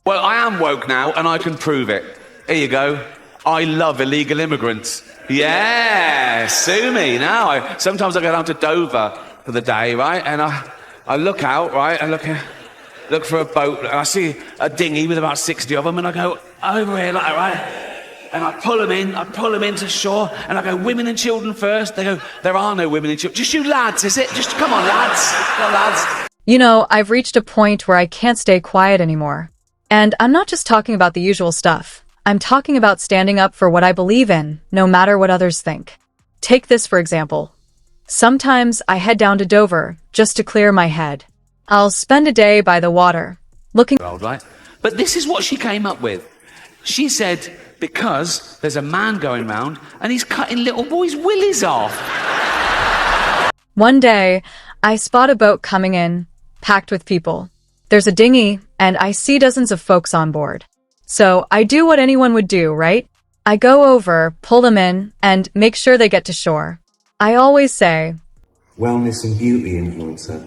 Well, I am woke now, and I can prove it. Here you go. I love illegal immigrants. Yeah, sue me now. Sometimes I go down to Dover for the day, right? And I look out, right? I look for a boat, and I see a dinghy with about 60 of them, and I go over here, like, right? And I pull them into shore, and I go, women and children first. They go, there are no women and children. Just you lads, is it? Just come on, lads. Come on, lads. You know, I've reached a point where I can't stay quiet anymore. And I'm not just talking about the usual stuff. I'm talking about standing up for what I believe in, no matter what others think. Take this, for example. Sometimes I head down to Dover just to clear my head. I'll spend a day by the water, looking... Right? But this is what she came up with. She said, because there's a man going round and he's cutting little boys' willies off. One day, I spot a boat coming in, packed with people. There's a dinghy, and I see dozens of folks on board. So I do what anyone would do, right? I go over, pull them in, and make sure they get to shore. I always say, wellness and beauty influencer.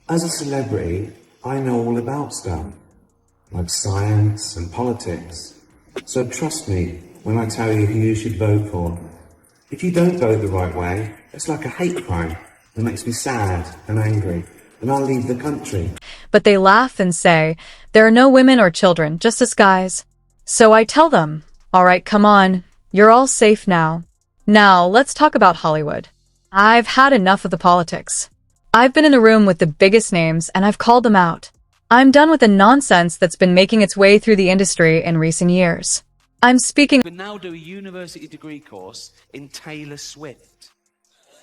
As a celebrity, I know all about stuff, like science and politics. So trust me when I tell you who you should vote for. If you don't vote the right way, it's like a hate crime that makes me sad and angry, and I'll leave the country. But they laugh and say, there are no women or children, just us guys. So I tell them, all right, come on, you're all safe now. Now, let's talk about Hollywood. I've had enough of the politics. I've been in the room with the biggest names, and I've called them out. I'm done with the nonsense that's been making its way through the industry in recent years. I'm speaking... We now do a university degree course in Taylor Swift.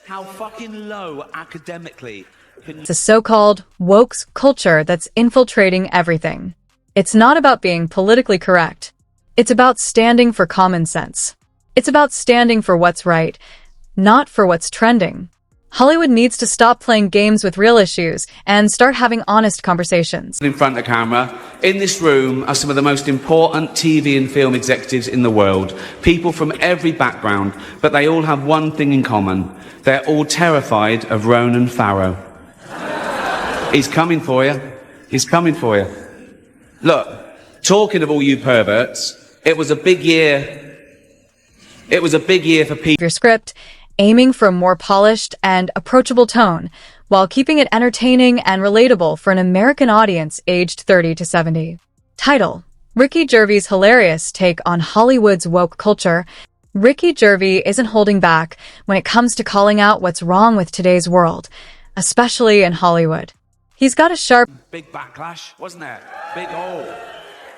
How fucking low academically can... It's a so-called woke culture that's infiltrating everything. It's not about being politically correct. It's about standing for common sense. It's about standing for what's right, not for what's trending. Hollywood needs to stop playing games with real issues and start having honest conversations. In front of the camera, in this room are some of the most important TV and film executives in the world. People from every background, but they all have one thing in common. They're all terrified of Ronan Farrow. He's coming for you. He's coming for you. Look, talking of all you perverts, it was a big year. It was a big year for people. Your script, aiming for a more polished and approachable tone, while keeping it entertaining and relatable for an American audience aged 30 to 70. Title: Ricky Gervais' hilarious take on Hollywood's woke culture. Ricky Gervais isn't holding back when it comes to calling out what's wrong with today's world, especially in Hollywood. He's got a sharp... Big backlash, wasn't there?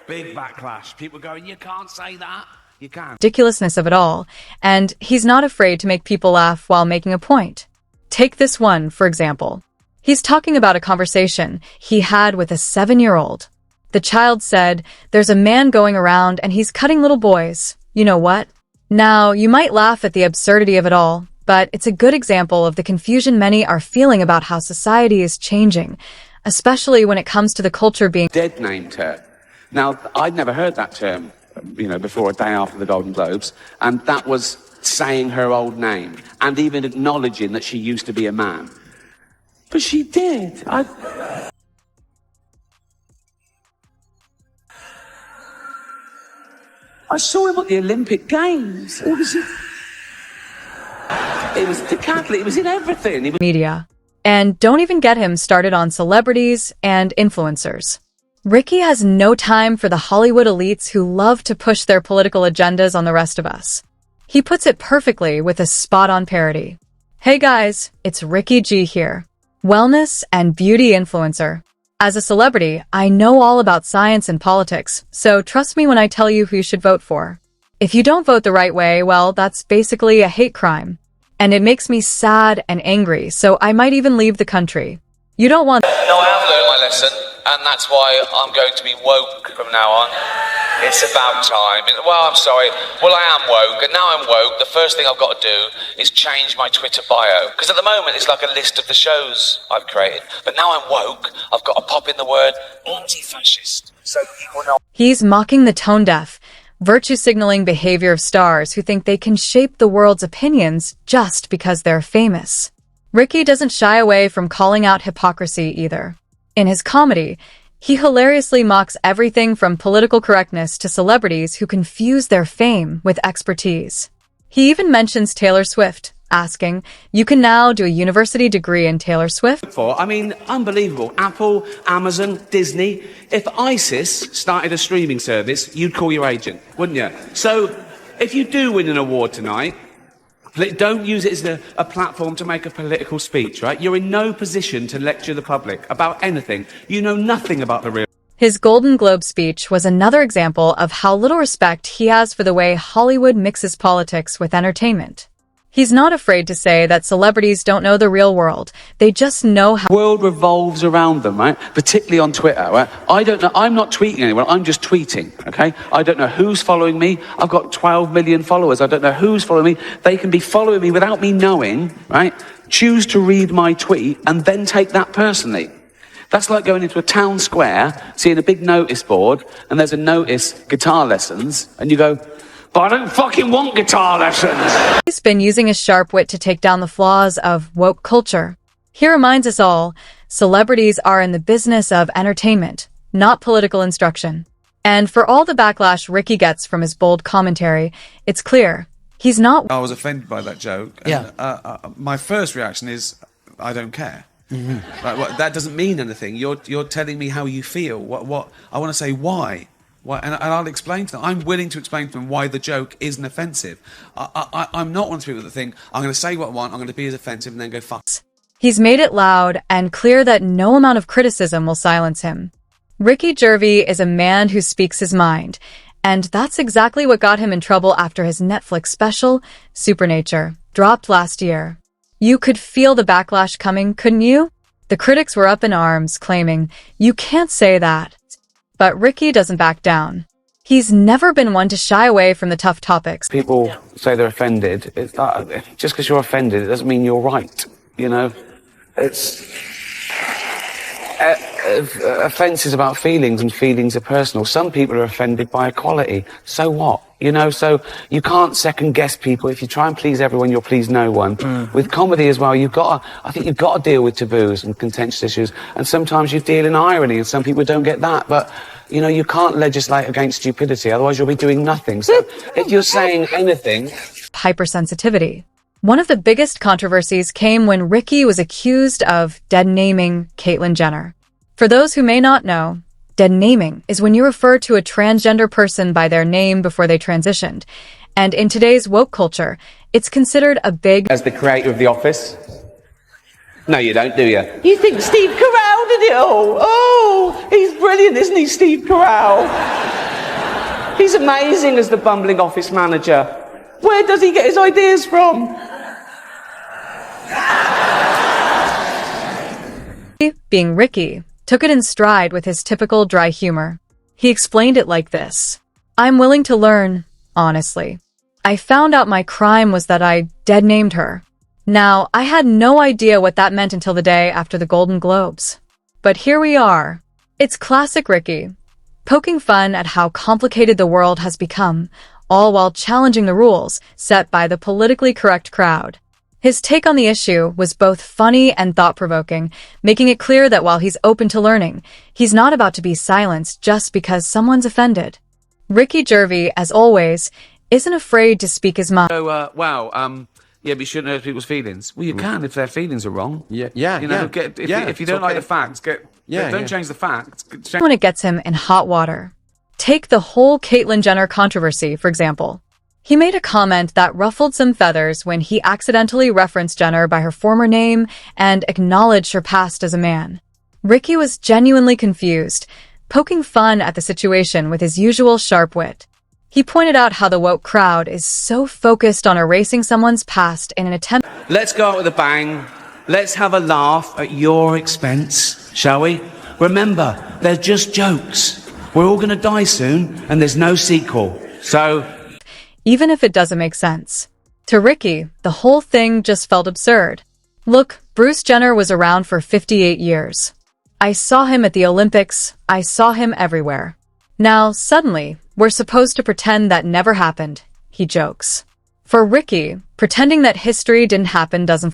Big backlash. People going, you can't say that. You can't. Ridiculousness of it all, and he's not afraid to make people laugh while making a point. Take this one, for example. He's talking about a conversation he had with a 7-year-old. The child said, there's a man going around and he's cutting little boys. You know what? Now, you might laugh at the absurdity of it all, but it's a good example of the confusion many are feeling about how society is changing, especially when it comes to the culture being... Dead named her. Now, I'd never heard that term, before a day after the Golden Globes, and that was saying her old name, and even acknowledging that she used to be a man. But she did. I saw him at the Olympic Games. It was decathlete, it was in everything. Media. And don't even get him started on celebrities and influencers. Ricky has no time for the Hollywood elites who love to push their political agendas on the rest of us. He puts it perfectly with a spot-on parody. Hey guys, it's Ricky G here, wellness and beauty influencer. As a celebrity, I know all about science and politics, so trust me when I tell you who you should vote for. If you don't vote the right way, well, that's basically a hate crime. And it makes me sad and angry, so I might even leave the country. You don't want... No, I have learned my lesson, and that's why I'm going to be woke from now on. It's about time. Well, I'm sorry. Well, I am woke, and now I'm woke. The first thing I've got to do is change my Twitter bio. Because at the moment, it's like a list of the shows I've created. But now I'm woke, I've got to pop in the word anti-fascist. So people know... He's mocking the tone-deaf, virtue-signaling behavior of stars who think they can shape the world's opinions just because they're famous. Ricky doesn't shy away from calling out hypocrisy either. In his comedy, He hilariously mocks everything from political correctness to celebrities who confuse their fame with expertise. He even mentions Taylor Swift, asking, "You can now do a university degree in Taylor Swift?" I mean, unbelievable. Apple, Amazon, Disney. If ISIS started a streaming service, you'd call your agent, wouldn't you? So, if you do win an award tonight, don't use it as a platform to make a political speech, right? You're in no position to lecture the public about anything. You know nothing about the real... His Golden Globe speech was another example of how little respect he has for the way Hollywood mixes politics with entertainment. He's not afraid to say that celebrities don't know the real world. They just know how... The world revolves around them, right? Particularly on Twitter, right? I don't know. I'm not tweeting anyone. I'm just tweeting, okay? I don't know who's following me. I've got 12 million followers. I don't know who's following me. They can be following me without me knowing, right? Choose to read my tweet and then take that personally. That's like going into a town square, seeing a big notice board, and there's a notice, guitar lessons, and you go, "But I don't fucking want guitar lessons." He's been using his sharp wit to take down the flaws of woke culture. He reminds us all, celebrities are in the business of entertainment, not political instruction. And for all the backlash Ricky gets from his bold commentary, it's clear, he's not... I was offended by that joke. And, my first reaction is, I don't care. Like, that doesn't mean anything. You're telling me how you feel. What I want to say why. And I'll explain to them. I'm willing to explain to them why the joke isn't offensive. I'm not one of the people that think, I'm going to say what I want, I'm going to be as offensive, and then go fuck. He's made it loud and clear that no amount of criticism will silence him. Ricky Gervais is a man who speaks his mind, and that's exactly what got him in trouble after his Netflix special, Supernature, dropped last year. You could feel the backlash coming, couldn't you? The critics were up in arms, claiming, "You can't say that." But Ricky doesn't back down. He's never been one to shy away from the tough topics. People say they're offended. It's not, just because you're offended, it doesn't mean you're right. You know, it's offence is about feelings, and feelings are personal. Some people are offended by equality. So what? You know, so you can't second guess people. If you try and please everyone, you'll please no one. With comedy as well, I think you've got to deal with taboos and contentious issues. And sometimes you deal in irony, and some people don't get that. But, you know, you can't legislate against stupidity. Otherwise, you'll be doing nothing. So if you're saying anything... Hypersensitivity. One of the biggest controversies came when Ricky was accused of dead-naming Caitlyn Jenner. For those who may not know, dead-naming is when you refer to a transgender person by their name before they transitioned. And in today's woke culture, it's considered a big... As the creator of The Office? No, you don't, do you? You think Steve Carell did it all? Oh, he's brilliant, isn't he, Steve Carell? He's amazing as the bumbling office manager. Where does he get his ideas from? Being Ricky, took it in stride with his typical dry humor. He explained it like this: "I'm willing to learn, honestly. I found out my crime was that I dead-named her. Now, I had no idea what that meant until the day after the Golden Globes. But here we are." It's classic Ricky, poking fun at how complicated the world has become, all while challenging the rules set by the politically correct crowd. His take on the issue was both funny and thought-provoking, making it clear that while he's open to learning, he's not about to be silenced just because someone's offended. Ricky Gervais, as always, isn't afraid to speak his mind. So, yeah, but you shouldn't hurt people's feelings. Well, you can if their feelings are wrong. Yeah. You know, if you don't like the facts, don't change the facts. When it gets him in hot water. Take the whole Caitlyn Jenner controversy, for example. He made a comment that ruffled some feathers when he accidentally referenced Jenner by her former name and acknowledged her past as a man. Ricky was genuinely confused, poking fun at the situation with his usual sharp wit. He pointed out how the woke crowd is so focused on erasing someone's past in an attempt... Let's go out with a bang. Let's have a laugh at your expense, shall we? Remember, they're just jokes. We're all going to die soon, and there's no sequel. So... Even if it doesn't make sense. To Ricky, the whole thing just felt absurd. Look, Bruce Jenner was around for 58 years. I saw him at the Olympics. I saw him everywhere. Now, suddenly, we're supposed to pretend that never happened, he jokes. For Ricky, pretending that history didn't happen doesn't